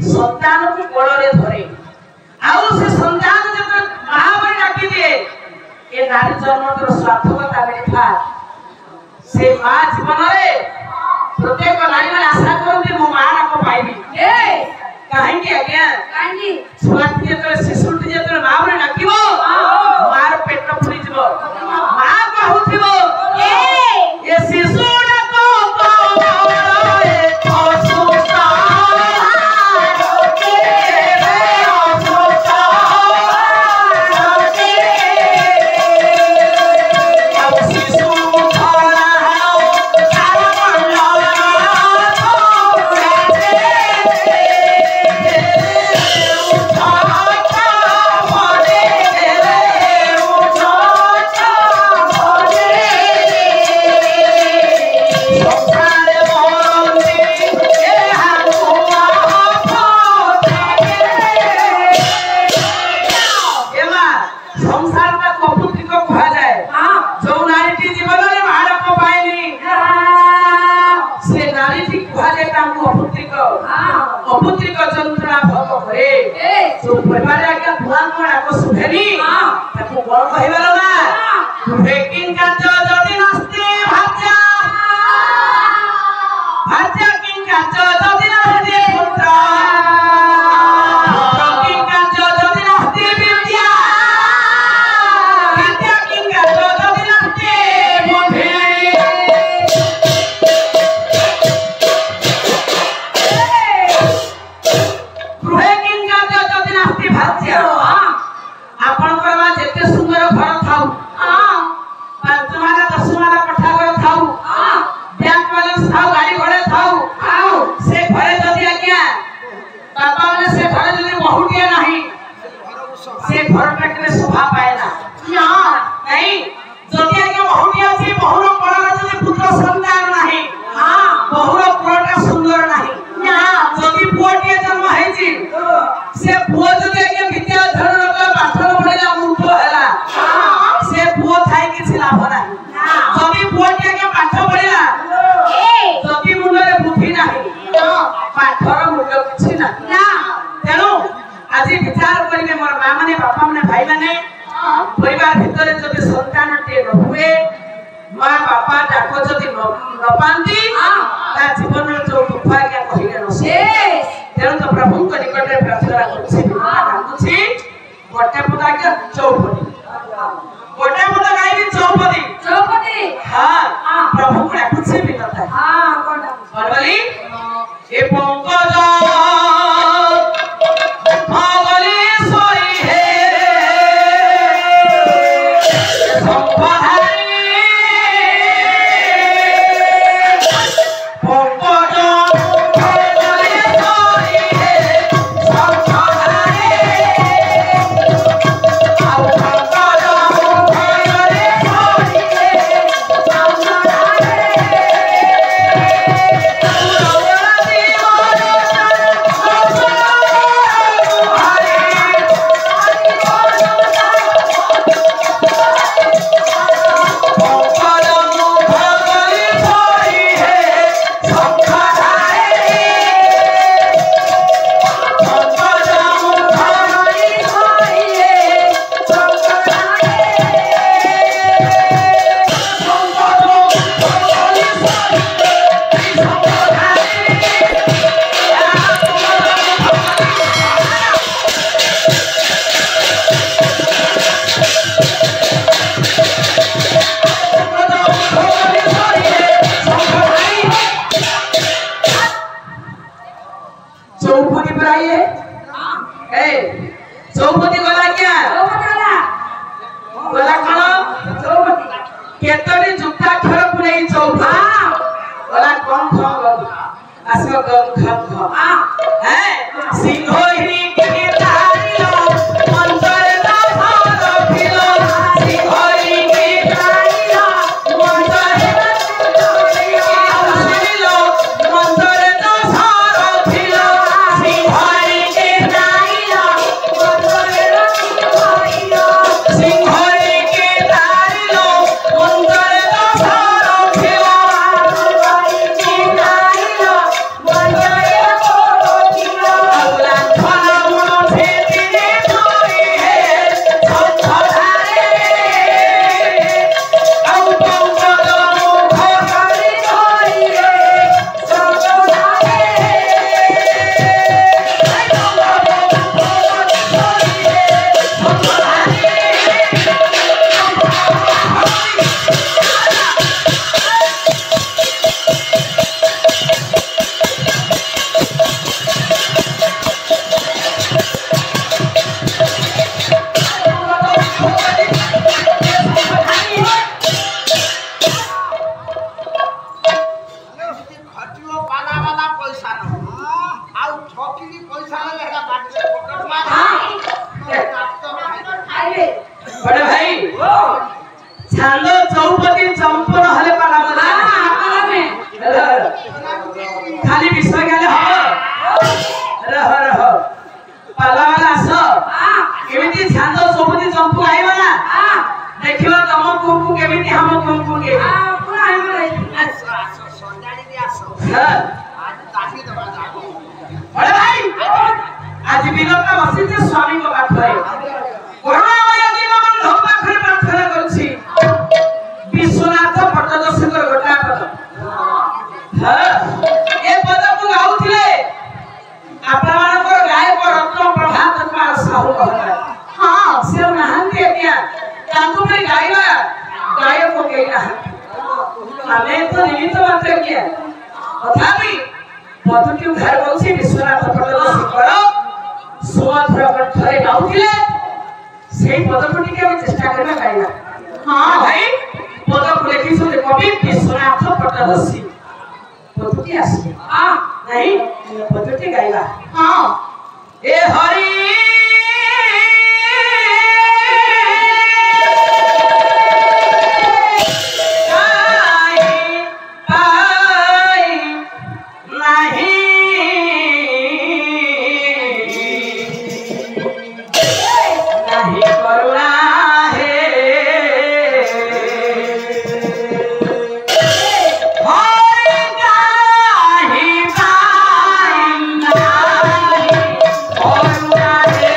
संतान को कोड़े धरे आउ से संतान जब महाबली डाकी दिए ए नारी जन्म स्वार्थकता मिलता से माँ जीवन में प्रत्येक नारी मैंने आशा करते मो माँ को पाइबी कहीं आज्ञा छुआटी जो शिशुटी जो महाबली डाकिबो मार पेट फुली जीवो माँ कहूथिबो ये शिशु केतरी जुक्ताक्षर पुणे चौथा हाँ। बड़े भाई आज विगत बसी स्वामी को पाखरे करुणामय दीनबंधु पाखरे प्रार्थना करछि विश्वनाथ पट्टदर्शी को गोटा पद हाँ ए पद को गाउथिले आपन मानकर गायक रत्न प्रभात कुमार साहू कहला हाँ से नहांती क्या ताकू में गायबा गायक को कहना हमें तो निमित्त मात्र क्या तथापि पदटी घर बौछि विश्वनाथ पट्टदर्शी करो सुमधुर कंठरे गाउथिले सेही पदटी के चेष्टा करबा गाइबा हां भाई पद को लेखि सुने कवि विश्वनाथ पट्टदर्शी पदटी आसी हां नहीं पदटी गाइबा हां ए हरि Oh,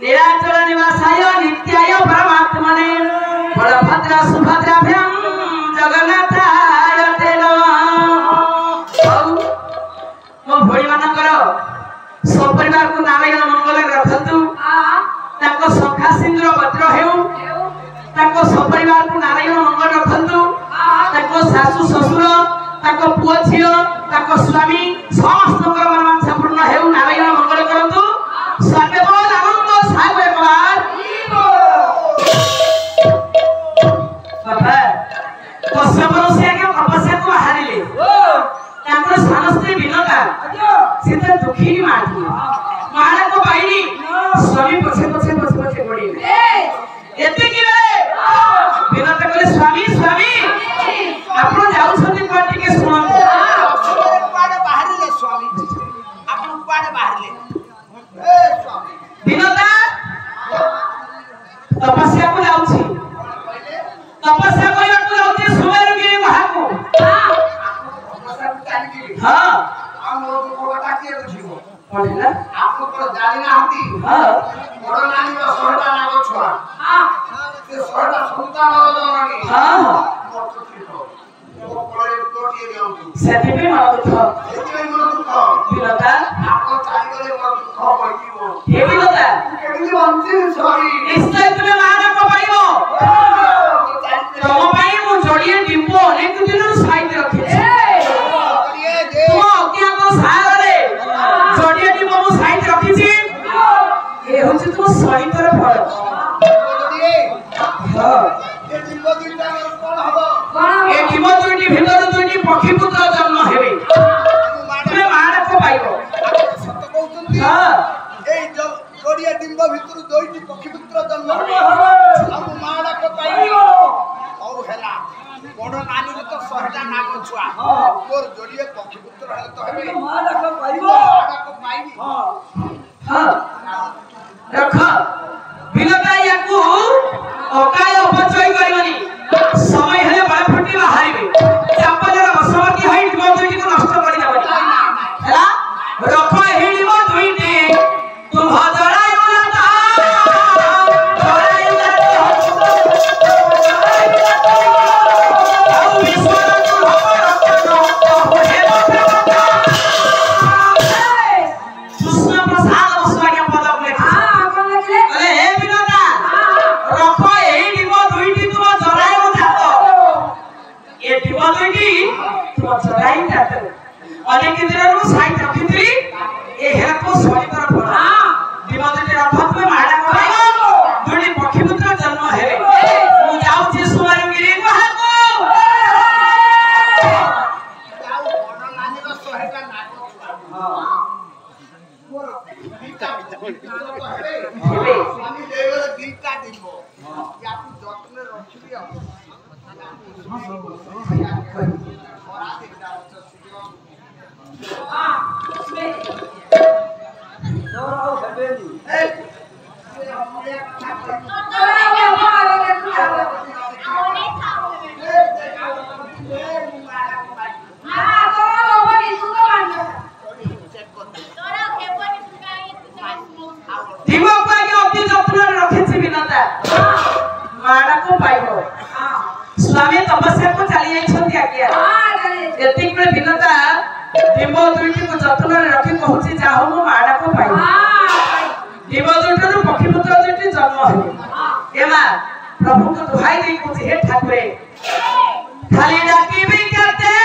निराचल निवासाय नित्याय परमात्मने बलभद्र सुभद्राभ्यां जगन्नाथाय ते नमः। मो भोई मानकर सपरिवार को नारायण मंगल रखतु ताको सखा सिंदूर भद्र हेउ ताको सपरिवार को नारायण मंगल रखतु ताको सासु ससुर ताको पुओ झियो ताको स्वामी समस्त मनमांसा पूर्ण हेउ नारायण मंगल करतु सर्वे बोल आनंद सागो एक बार बाबा कश्यप ऋषि आगे तपस्या को हारिले तांकर स्थान स्त्री विनता सीता दुखी मारती मारा को पाइनी स्वामी पछे गोड़ी एते की रे विनता करे स्वामी स्वामी आपण जाउ छथि कोटी के सुन कुआडे बाहरिले स्वामी आपण कुआडे बाहरिले ए स्वामी विनता तपस्या को जाउछि तपस्या करिया को जाउछि सुमेरु गिरी महाकु हां हमरो को डाकिए बुझिबो पढिला आपको तो जानि ना हती हां बड़ नानी रो सोहटा नागो छुआ हां से सोहटा सुनता नागो नानी हां मोर तो ठीक हो पळे तोटिए देउ सेति पे मन दुख एते मोर दुख विनता आपको चाहि गले मोर दुख पडिबो हे विनता केबी बंती सॉरी निश्चय तुमे माना को पाइबो तम पाई मु जोड़िए डिंबो अनेक दिन साइड रखि तुम अज्ञा को सागरे जोड़िए डिंबो मु साइड रखि छी ए होछि तुम सहितर फल हां ए डिंबो दुईटा कोन हबो ए डिंबो दुईटी भितर दुईटी पक्षी पुत्र जन्म हेबे तुमे माना को पाइबो सत्य कहउतंती हां ए जोड़िए डिंबो भितर दुईटी पक्षी पुत्र जन्म हबो हम माडा को पाइबो औ हेला बड़ नानी रे तो सहटा नागो छुआ तोर जोड़िए पक्षी पुत्र हेले तो हेबे माडा को पाइबी हां रख बिलता याकू अकाय अपचय करबनी समय हेले बळ फुटी बाहरिबे चापलर बसवती हई डिम दुईटी को नष्ट करि देबनी हेला रख एही डिम दुईटी तुम जड़ाई उलाता जड़ाई औ विश्वर को हमर कृष्ण प्रसाद बसवाके पदक लेखा अरे हे विनोदा रख एही डिम दुईटी तुम जड़ाई उलाता ए डिम दुईटी तुम जड़ाई उलाता अनेक दिनरु साइड रखितली ए हेला को सहितर फल डिम दुईटी रख तुमे माडा को दुईटी पक्षी पुत्र जन्म हेबे मु जाउछि सुमारु गिरी महाको जाऊ बड़ नानी रो सहटा नागो छुआ मोर दीटा तो हेबे स्वामी देवर दीटा दिबो याकू जतने रखिबी मोरा दीटा दिमाग को आगे अति जत्न रखिछि विनता माडा को पाइबो स्वामी तपस्या को चली जाई छथि आज्ञा एतिक में विनता डिम्बो दुईटी को जत्न रखि कहूछि जाहो मो माडा को पाइबो डिम्बो दुईटी पक्षी पुत्र दुईटी जन्म हेबे एमा प्रभु को दुहाई दे कहूछि हे ठाकुरे खाली डाकी भी करते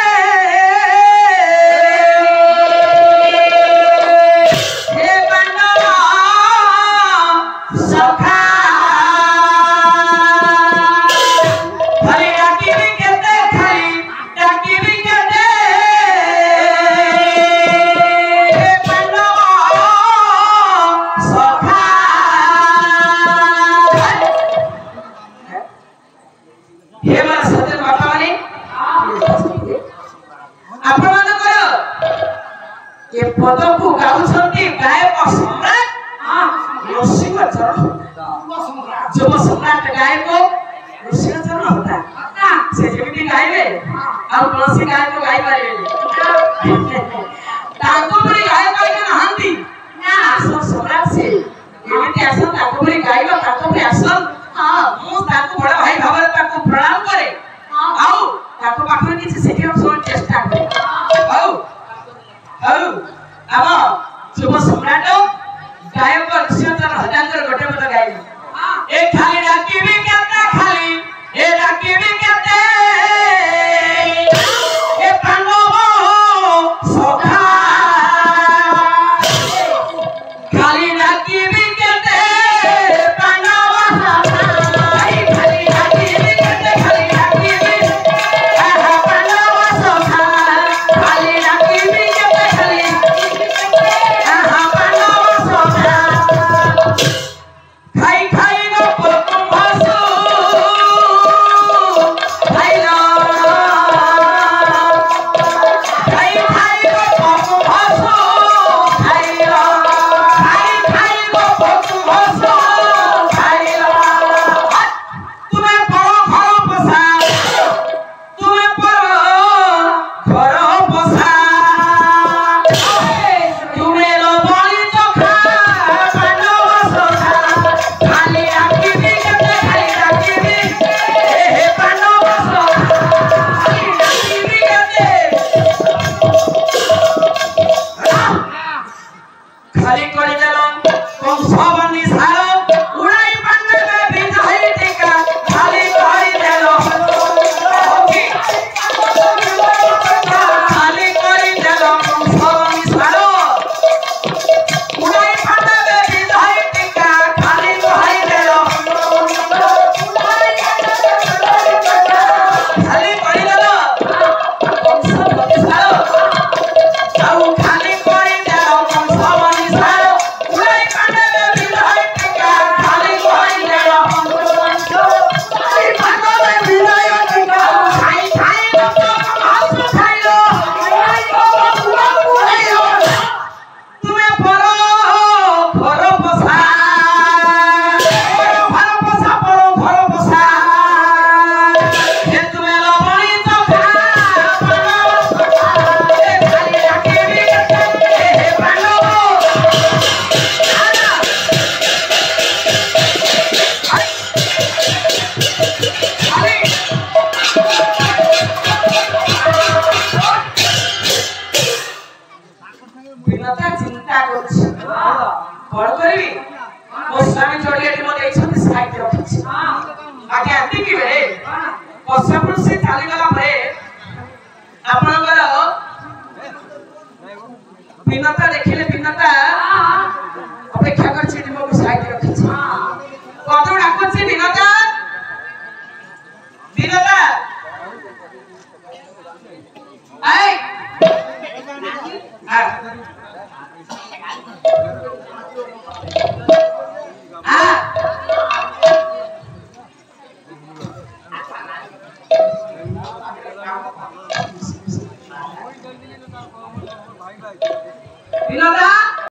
पद को गाउछंती गायक सम्राट नरसिंह चरण युव सम्राट गायक एमती गाइबे आ कोनसी गाय को गाई पारे ताको परी गाय पाइले नहांती ना सब सम्राट से एमती आसन ताको परी गाइबा ताको परी आसन हां मु ताको बड़ा भाई भाबरे ताको प्रणाम करे आउ ताको पाखरे किछि सेठी हम सब चेष्टा करे आउ अब शुभ सम्राट गायक ऋषिचंद्र हजांकर गोटे मत गाइबे ए खाली डाकिबी केते खाली ए डाकिबी केते ए पांडव सखा खाली डाकिबी केते पांडव सखा आई खाली डाकिबी केते खाली डाकिबी आहा पांडव सखा खाली डाकिबी केते खाली आहा पांडव सखा खाई खाई गो पलकम भासो खाइला खाई खाई गो पलकम भासो खाइला खाई खाई गो पलकम भासो खाइला तुम्हें बड़ो घर बसा तुम्हें बड़ो घर बसा तुम्हें लो बड़ी चोखा पांडव सखा खाली डाकिबी केते खाली डाकिबी हे पांडव सखा खाली डाकिबी केते खाली करी देलो कंसबनी सारो उड़ाई पांडवे विजय टीका खाली करी देलो खाली करी देलो कंसबनी सारो उड़ाई पांडवे विजय टीका खाली करी देलो खाली करी देलो कंसबनी सारो आउ खाली करी देलो कंसबनी सारो उड़ाई पांडवे विजय टीका खाली करी देलो उड़ाई पांडवे विजय टीका खाई खाई लोक भासु खाइलो तुम्हें परो घर बसा परो घर बसा हे तुम्हें लवणी चोखा पांडव सखा हे खाली डाकिबी केते हे पांडव बिनता चिंता करछि कोन करबी मो स्वामी जोड़ियाटी मो देछथि साइड रखछि आगे आती कि बेरे पछपुर से चाली गला परे आपनकर बिनता देखिले बिनता